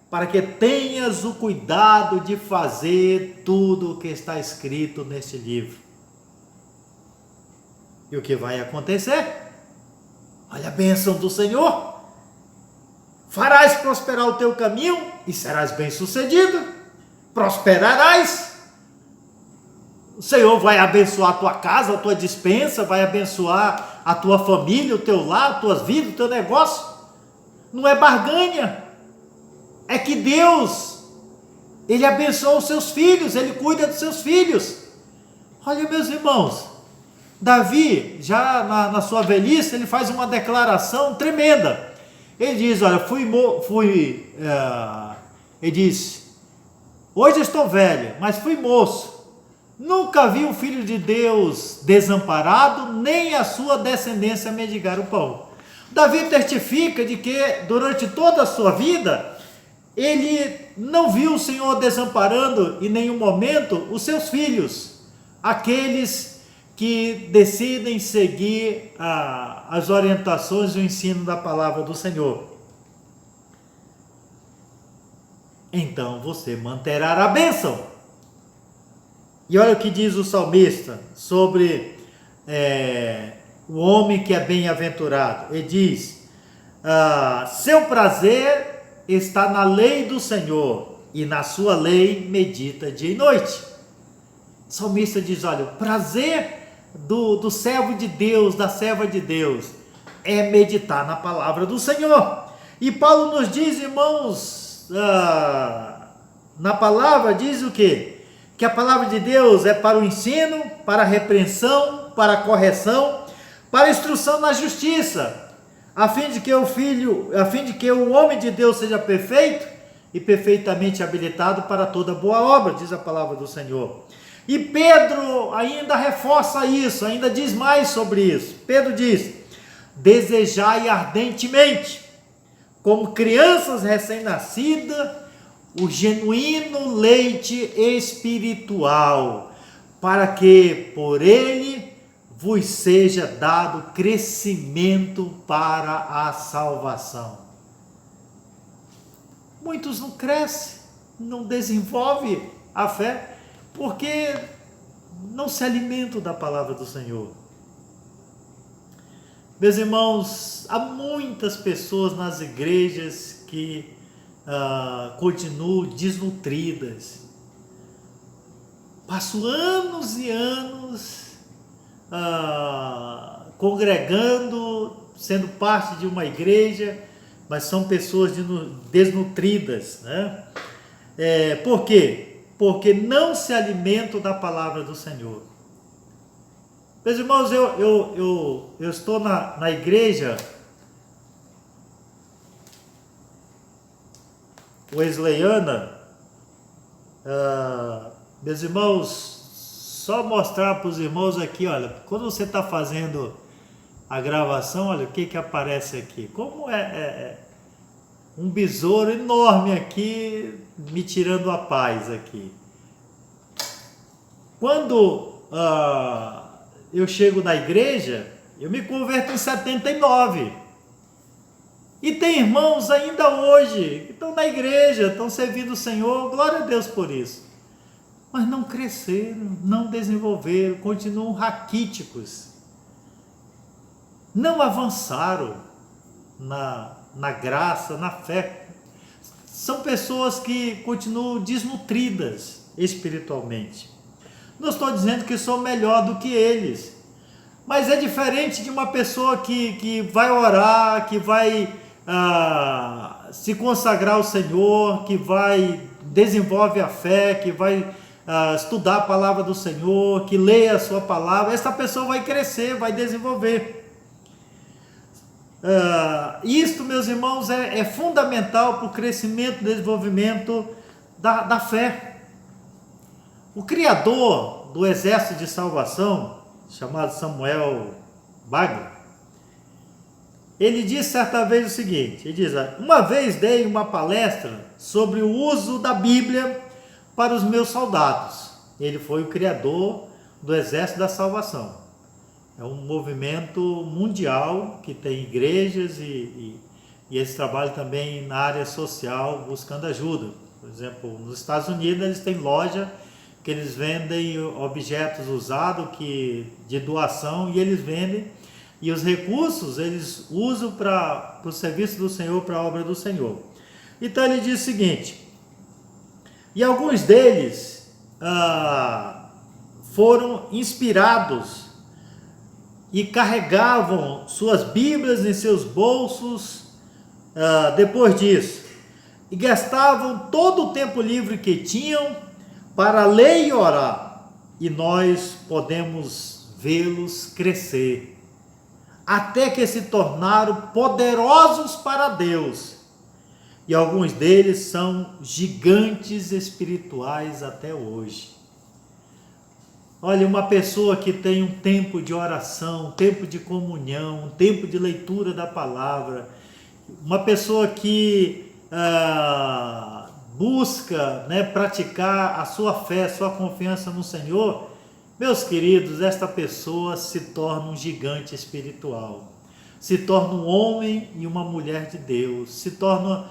Para que tenhas o cuidado de fazer tudo o que está escrito neste livro. E o que vai acontecer? Olha a bênção do Senhor. Farás prosperar o teu caminho e serás bem-sucedido. Prosperarás. O Senhor vai abençoar a tua casa, a tua despensa, vai abençoar a tua família, o teu lar, as tuas vidas, o teu negócio. Não é barganha. É que Deus, Ele abençoa os seus filhos, Ele cuida dos seus filhos. Olha, meus irmãos, Davi, já na sua velhice, ele faz uma declaração tremenda. Ele diz: olha, ele diz, hoje estou velho, mas fui moço. Nunca vi um filho de Deus desamparado, nem a sua descendência mendigar o pão. Davi testifica de que durante toda a sua vida, ele não viu o Senhor desamparando em nenhum momento os seus filhos, aqueles que decidem seguir as orientações e o ensino da palavra do Senhor. Então você manterá a bênção. E olha o que diz o salmista sobre o homem que é bem-aventurado. Ele diz, seu prazer está na lei do Senhor, e na sua lei medita dia e noite. O salmista diz, olha, o prazer do servo de Deus, da serva de Deus, é meditar na palavra do Senhor. E Paulo nos diz, irmãos, na palavra diz o quê? Que a palavra de Deus é para o ensino, para a repreensão, para a correção, para a instrução na justiça, a fim de que o homem de Deus seja perfeito e perfeitamente habilitado para toda boa obra, diz a palavra do Senhor. E Pedro ainda reforça isso, ainda diz mais sobre isso. Pedro diz, desejai ardentemente, como crianças recém-nascidas, o genuíno leite espiritual, para que por ele vos seja dado crescimento para a salvação. Muitos não crescem, não desenvolvem a fé, porque não se alimentam da palavra do Senhor. Meus irmãos, há muitas pessoas nas igrejas que continuam desnutridas. Passo anos e anos congregando, sendo parte de uma igreja, mas são pessoas desnutridas, né? Por quê? Porque não se alimentam da palavra do Senhor. Meus irmãos, eu estou na igreja wesleyana. Meus irmãos, só mostrar para os irmãos aqui, olha, quando você está fazendo a gravação, olha o que aparece aqui. Como é um besouro enorme aqui, me tirando a paz aqui. Quando eu chego na igreja, eu me converto em 79. E tem irmãos ainda hoje que estão na igreja, estão servindo o Senhor, glória a Deus por isso. Mas não cresceram, não desenvolveram, continuam raquíticos. Não avançaram na graça, na fé. São pessoas que continuam desnutridas espiritualmente. Não estou dizendo que sou melhor do que eles, mas é diferente de uma pessoa que vai orar, que vai se consagrar ao Senhor, que desenvolve a fé, que vai estudar a palavra do Senhor, que lê a sua palavra. Essa pessoa vai crescer, vai desenvolver. Isto, meus irmãos, é fundamental para o crescimento e desenvolvimento da fé. O criador do exército de salvação, chamado Samuel Bagler, ele disse certa vez o seguinte, ele diz, uma vez dei uma palestra sobre o uso da Bíblia para os meus soldados. Ele foi o criador do exército da salvação. É um movimento mundial que tem igrejas e esse trabalho também na área social, buscando ajuda. Por exemplo, nos Estados Unidos eles têm loja que eles vendem objetos usados de doação, e eles vendem, e os recursos eles usam para o serviço do Senhor, para a obra do Senhor. Então ele diz o seguinte, e alguns deles foram inspirados e carregavam suas Bíblias em seus bolsos depois disso, e gastavam todo o tempo livre que tinham para ler e orar, e nós podemos vê-los crescer, até que se tornaram poderosos para Deus, e alguns deles são gigantes espirituais até hoje. Olha, uma pessoa que tem um tempo de oração, um tempo de comunhão, um tempo de leitura da palavra, uma pessoa que busca, praticar a sua fé, a sua confiança no Senhor, meus queridos, esta pessoa se torna um gigante espiritual, se torna um homem e uma mulher de Deus, se torna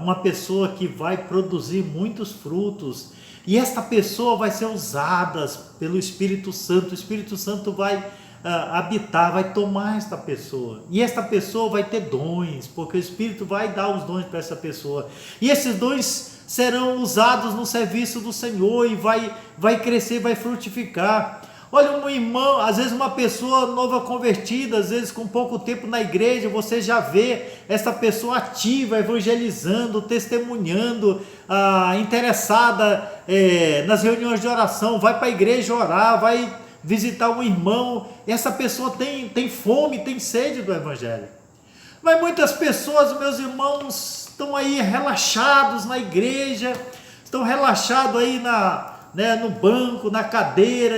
uma pessoa que vai produzir muitos frutos, e esta pessoa vai ser usada pelo Espírito Santo. O Espírito Santo vai habitar, vai tomar esta pessoa. E esta pessoa vai ter dons, porque o Espírito vai dar os dons para essa pessoa. E esses dons serão usados no serviço do Senhor e vai crescer, vai frutificar. Olha, um irmão, às vezes uma pessoa nova convertida, às vezes com pouco tempo na igreja, você já vê essa pessoa ativa, evangelizando, testemunhando, interessada nas reuniões de oração, vai para a igreja orar, vai visitar um irmão. Essa pessoa tem fome, tem sede do evangelho. Mas muitas pessoas, meus irmãos, estão aí relaxados na igreja, estão relaxados aí no banco, na cadeira,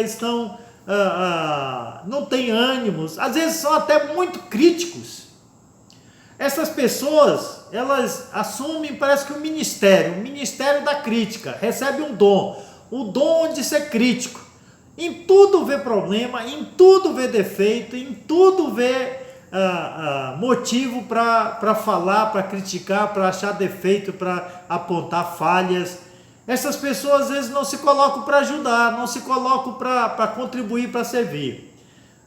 não têm ânimos, às vezes são até muito críticos. Essas pessoas, elas assumem, parece que o ministério da crítica, recebe um dom, o dom de ser crítico, em tudo vê problema, em tudo vê defeito, em tudo vê motivo para falar, para criticar, para achar defeito, para apontar falhas. Essas pessoas às vezes não se colocam para ajudar, não se colocam para contribuir, para servir.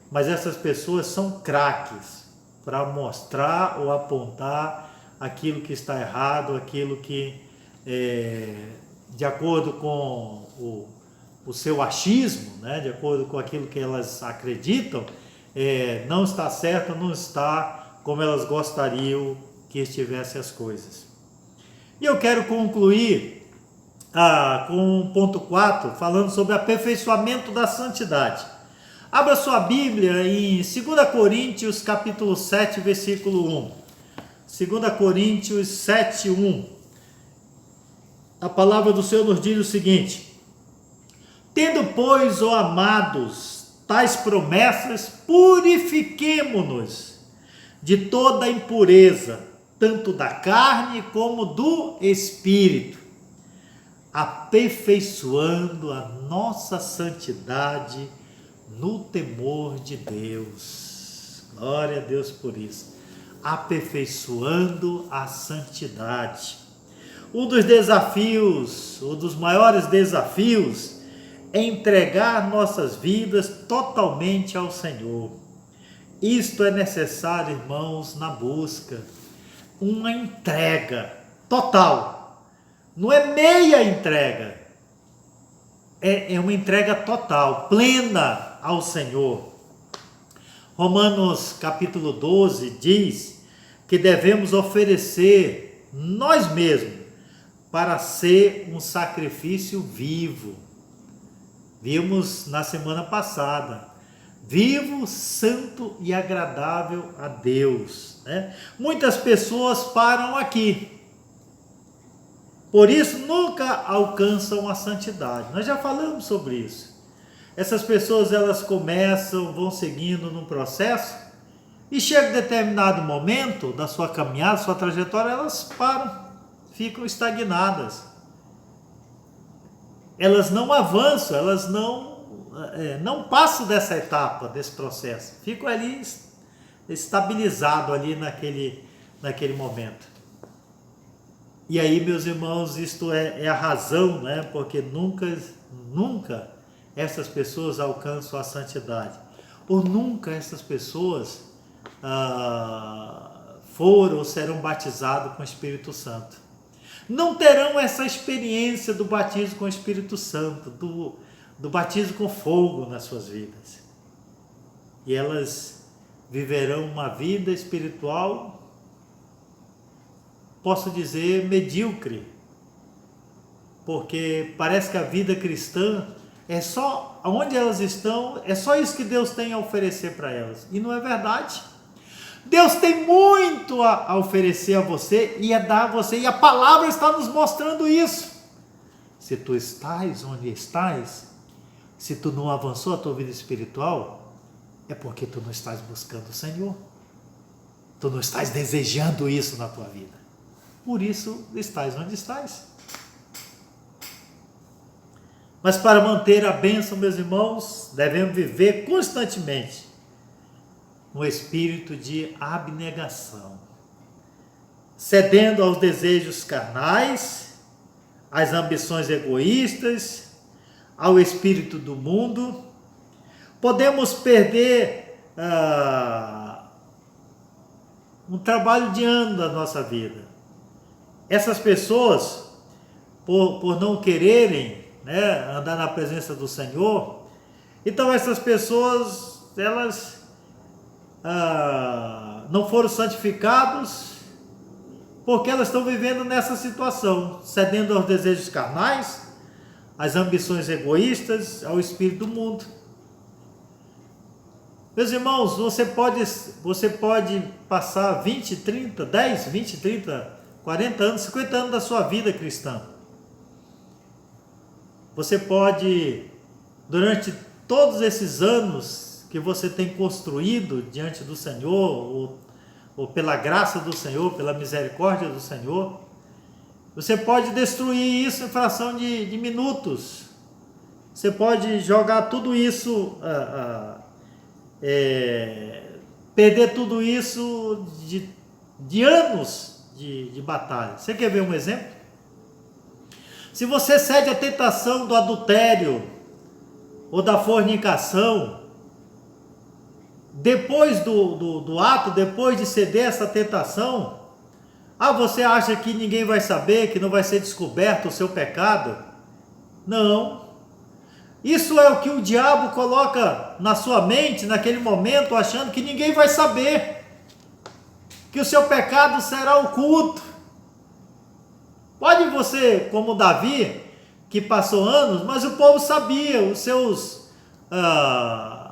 Mas essas pessoas são craques para mostrar ou apontar aquilo que está errado, aquilo que, de acordo com o seu achismo, né, de acordo com aquilo que elas acreditam, não está certo, não está como elas gostariam que estivessem as coisas. E eu quero concluir com o ponto 4, falando sobre aperfeiçoamento da santidade. Abra sua Bíblia em 2 Coríntios capítulo 7, versículo 1. 2 Coríntios 7, 1. A palavra do Senhor nos diz o seguinte: tendo, pois, ó amados, tais promessas, purifiquemo-nos de toda impureza, tanto da carne como do espírito, aperfeiçoando a nossa santidade no temor de Deus. Glória a Deus por isso. Aperfeiçoando a santidade. Um dos maiores desafios é entregar nossas vidas totalmente ao Senhor. Isto é necessário, irmãos, na busca. Uma entrega total. Não é meia entrega, é uma entrega total, plena ao Senhor. Romanos capítulo 12 diz que devemos oferecer nós mesmos para ser um sacrifício vivo. Vimos na semana passada, vivo, santo e agradável a Deus, né? Muitas pessoas param aqui. Por isso, nunca alcançam a santidade. Nós já falamos sobre isso. Essas pessoas, elas começam, vão seguindo num processo, e chega um determinado momento da sua caminhada, sua trajetória, elas param, ficam estagnadas. Elas não avançam, elas não passam dessa etapa, desse processo. Ficam ali estabilizados ali naquele momento. E aí, meus irmãos, isto é a razão, né? Porque nunca essas pessoas alcançam a santidade. Ou nunca essas pessoas foram ou serão batizadas com o Espírito Santo. Não terão essa experiência do batismo com o Espírito Santo, do batismo com fogo nas suas vidas. E elas viverão uma vida espiritual, posso dizer, medíocre, porque parece que a vida cristã é só, onde elas estão, é só isso que Deus tem a oferecer para elas, e não é verdade. Deus tem muito a oferecer a você e a dar a você, e a palavra está nos mostrando isso. Se tu estás onde estás, se tu não avançou a tua vida espiritual, é porque tu não estás buscando o Senhor, tu não estás desejando isso na tua vida. Por isso estás onde estás. Mas para manter a bênção, meus irmãos, devemos viver constantemente no espírito de abnegação, cedendo aos desejos carnais, às ambições egoístas, ao espírito do mundo. Podemos perder um trabalho de ano da nossa vida. Essas pessoas, por não quererem, né, andar na presença do Senhor, então essas pessoas, elas não foram santificados porque elas estão vivendo nessa situação, cedendo aos desejos carnais, às ambições egoístas, ao espírito do mundo. Meus irmãos, você pode passar 20, 30, 10, 20, 30, 40 anos, 50 anos da sua vida cristã. Você pode, durante todos esses anos que você tem construído diante do Senhor, ou pela graça do Senhor, pela misericórdia do Senhor, você pode destruir isso em fração de minutos. Você pode jogar tudo isso, perder tudo isso de anos de batalha. Você quer ver um exemplo? Se você cede à tentação do adultério ou da fornicação, depois do ato, depois de ceder essa tentação, você acha que ninguém vai saber, que não vai ser descoberto o seu pecado? Não. Isso é o que o diabo coloca na sua mente naquele momento, achando que ninguém vai saber, que o seu pecado será oculto. Pode você, como Davi, que passou anos, mas o povo sabia,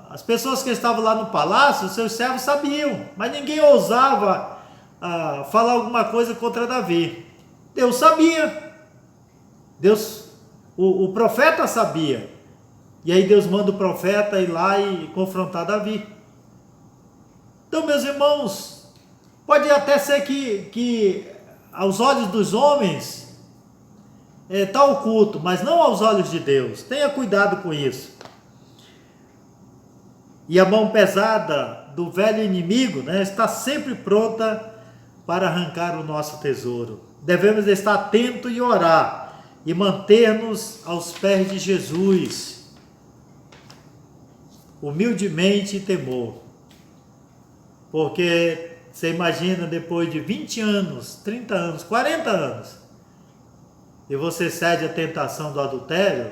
as pessoas que estavam lá no palácio, os seus servos sabiam, mas ninguém ousava falar alguma coisa contra Davi. Deus sabia, o profeta sabia, e aí Deus manda o profeta ir lá e confrontar Davi. Então, meus irmãos, pode até ser que aos olhos dos homens está oculto, mas não aos olhos de Deus. Tenha cuidado com isso. E a mão pesada do velho inimigo, né, está sempre pronta para arrancar o nosso tesouro. Devemos estar atentos e orar e manter-nos aos pés de Jesus, humildemente e temor. Porque você imagina, depois de 20 anos, 30 anos, 40 anos, e você cede à tentação do adultério,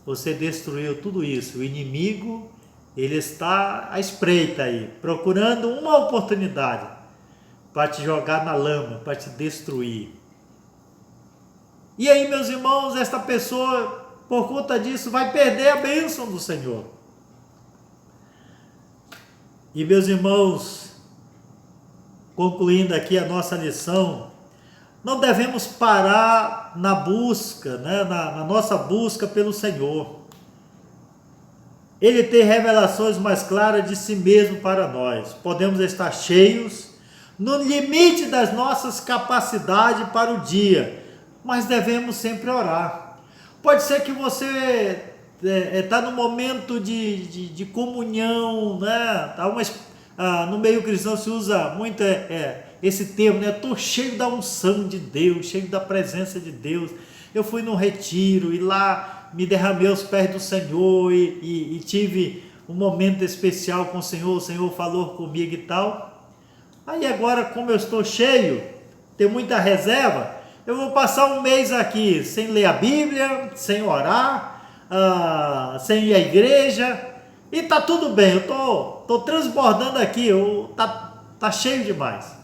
você destruiu tudo isso. O inimigo, ele está à espreita aí, procurando uma oportunidade para te jogar na lama, para te destruir. E aí, meus irmãos, esta pessoa, por conta disso, vai perder a bênção do Senhor. E, meus irmãos, concluindo aqui a nossa lição, não devemos parar na busca, né, na nossa busca pelo Senhor. Ele tem revelações mais claras de si mesmo para nós. Podemos estar cheios, no limite das nossas capacidades para o dia, mas devemos sempre orar. Pode ser que você está no momento de comunhão, né? No meio cristão se usa muito esse termo, né? Estou cheio da unção de Deus, cheio da presença de Deus. Eu fui num retiro e lá me derramei aos pés do Senhor e tive um momento especial com o Senhor falou comigo e tal. Aí agora, como eu estou cheio, tenho muita reserva, eu vou passar um mês aqui sem ler a Bíblia, sem orar, sem ir à igreja, e tá tudo bem, eu tô transbordando aqui, tá cheio demais.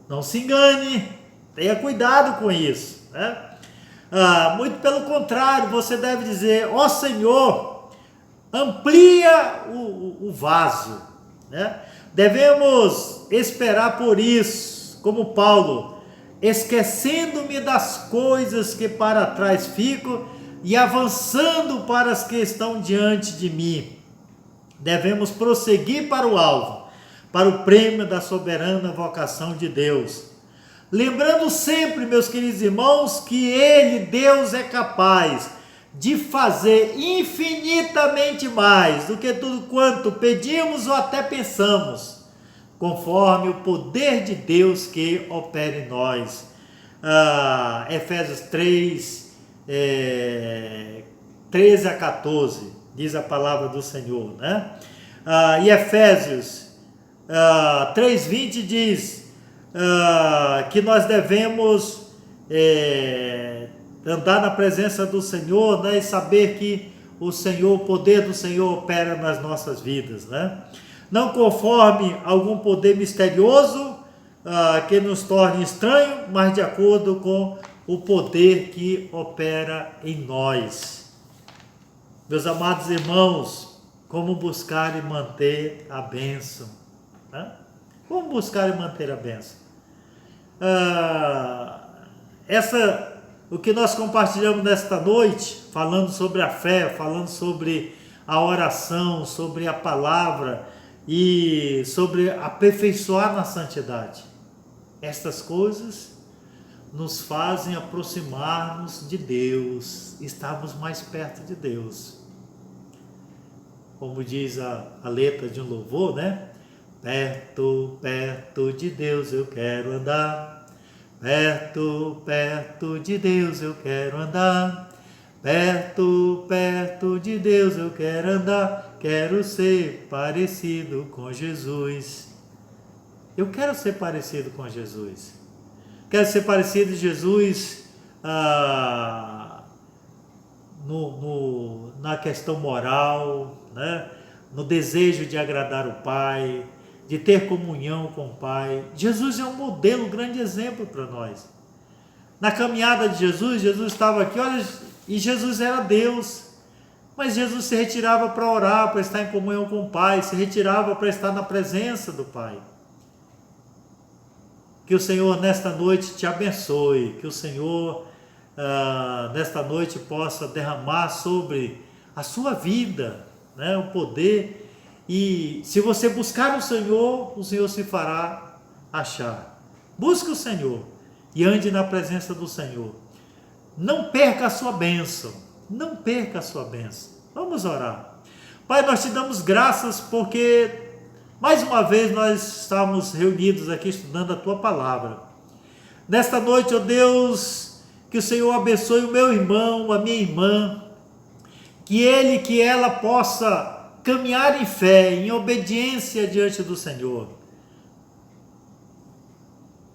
Não se engane, tenha cuidado com isso, né? Muito pelo contrário, você deve dizer: ó Senhor, amplia o vaso, né? Devemos esperar por isso, como Paulo, esquecendo-me das coisas que para trás ficam e avançando para as que estão diante de mim. Devemos prosseguir para o alvo, para o prêmio da soberana vocação de Deus. Lembrando sempre, meus queridos irmãos, que Ele, Deus, é capaz de fazer infinitamente mais do que tudo quanto pedimos ou até pensamos, conforme o poder de Deus que opera em nós. Efésios 3, 13 a 14, diz a palavra do Senhor, né? Em Efésios 3:20 diz que nós devemos andar na presença do Senhor, né, e saber que o poder do Senhor opera nas nossas vidas, né? Não conforme algum poder misterioso que nos torne estranho, mas de acordo com o poder que opera em nós. Meus amados irmãos, como buscar e manter a bênção? Né? Como buscar e manter a bênção? O que nós compartilhamos nesta noite, falando sobre a fé, falando sobre a oração, sobre a palavra e sobre aperfeiçoar na santidade. Estas coisas nos fazem aproximar-nos de Deus, estarmos mais perto de Deus. Como diz a letra de um louvor, né? Perto, perto de Deus eu quero andar. Perto, perto de Deus eu quero andar. Perto, perto de Deus eu quero andar. Quero ser parecido com Jesus. Eu quero ser parecido com Jesus. Quero ser parecido com Jesus na questão moral, né? No desejo de agradar o Pai, de ter comunhão com o Pai. Jesus é um modelo, um grande exemplo para nós. Na caminhada de Jesus, Jesus estava aqui, olha, e Jesus era Deus, mas Jesus se retirava para orar, para estar em comunhão com o Pai, se retirava para estar na presença do Pai. Que o Senhor nesta noite te abençoe, que o Senhor nesta noite possa derramar sobre a sua vida, né, o poder. E se você buscar o Senhor se fará achar. Busque o Senhor e ande na presença do Senhor. Não perca a sua bênção. Não perca a sua bênção. Vamos orar. Pai, nós te damos graças porque mais uma vez nós estamos reunidos aqui estudando a tua palavra. Nesta noite, ó Deus, que o Senhor abençoe o meu irmão, a minha irmã, que ela possa caminhar em fé, em obediência diante do Senhor.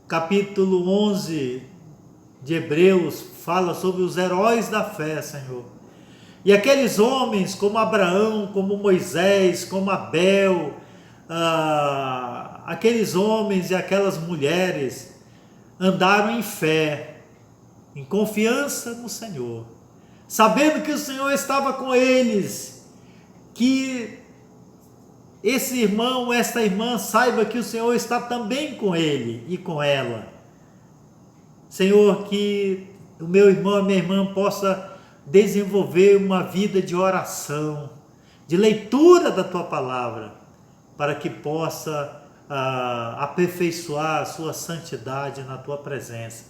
Capítulo 11 de Hebreus fala sobre os heróis da fé, Senhor. E aqueles homens como Abraão, como Moisés, como Abel, aqueles homens e aquelas mulheres andaram em fé, em confiança no Senhor, sabendo que o Senhor estava com eles, que esse irmão, esta irmã saiba que o Senhor está também com ele e com ela. Senhor, que o meu irmão, a minha irmã possa desenvolver uma vida de oração, de leitura da tua palavra, para que possa aperfeiçoar a sua santidade na tua presença.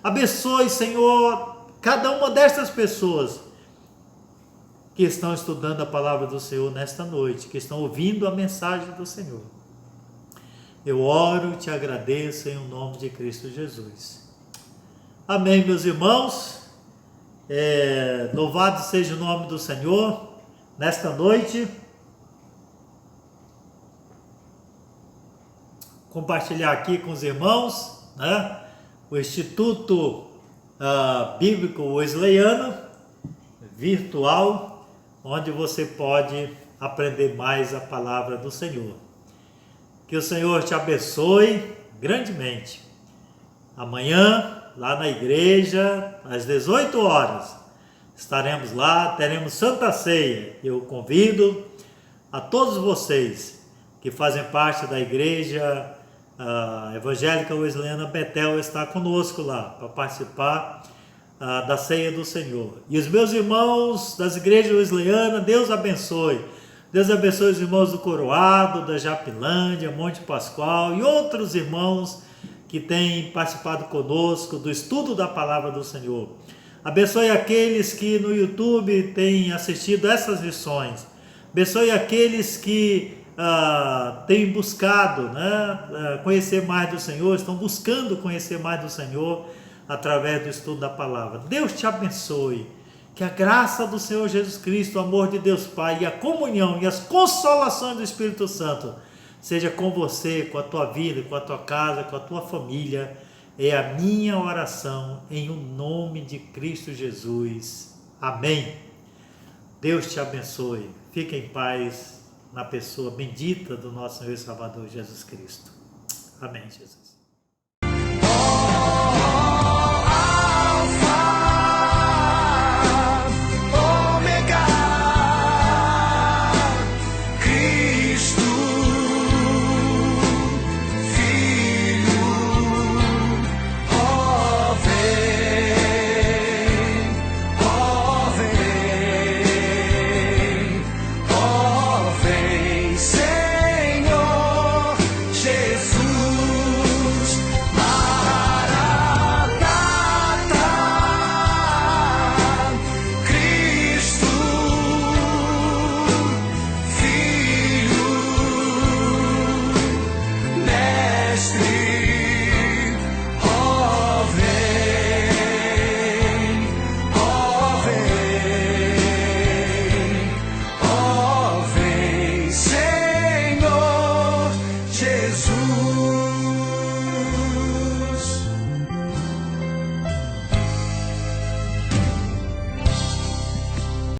Abençoe, Senhor, cada uma destas pessoas que estão estudando a palavra do Senhor nesta noite, que estão ouvindo a mensagem do Senhor. Eu oro e te agradeço em nome de Cristo Jesus. Amém, meus irmãos. Louvado seja o nome do Senhor nesta noite. Compartilhar aqui com os irmãos, né, o Instituto Bíblico Wesleyano virtual, onde você pode aprender mais a palavra do Senhor. Que o Senhor te abençoe grandemente. Amanhã, lá na igreja, às 18 horas, estaremos lá, teremos Santa Ceia. Eu convido a todos vocês que fazem parte da igreja evangélica Wesleyana Betel, estar conosco lá, para participar da ceia do Senhor. E os meus irmãos das igrejas wesleyanas, Deus abençoe. Deus abençoe os irmãos do Coroado, da Japilândia, Monte Pascoal e outros irmãos que têm participado conosco do estudo da palavra do Senhor. Abençoe aqueles que no YouTube têm assistido essas lições. Abençoe aqueles que têm buscado, né, conhecer mais do Senhor, estão buscando conhecer mais do Senhor através do estudo da palavra. Deus te abençoe Que a graça do Senhor Jesus Cristo, o amor de Deus Pai e a comunhão e as consolações do Espírito Santo seja com você, com a tua vida, com a tua casa, com a tua família. É a minha oração em o nome de Cristo Jesus. Amém. Deus te abençoe. Fique em paz na pessoa bendita do nosso Senhor e Salvador Jesus Cristo. Amém, Jesus.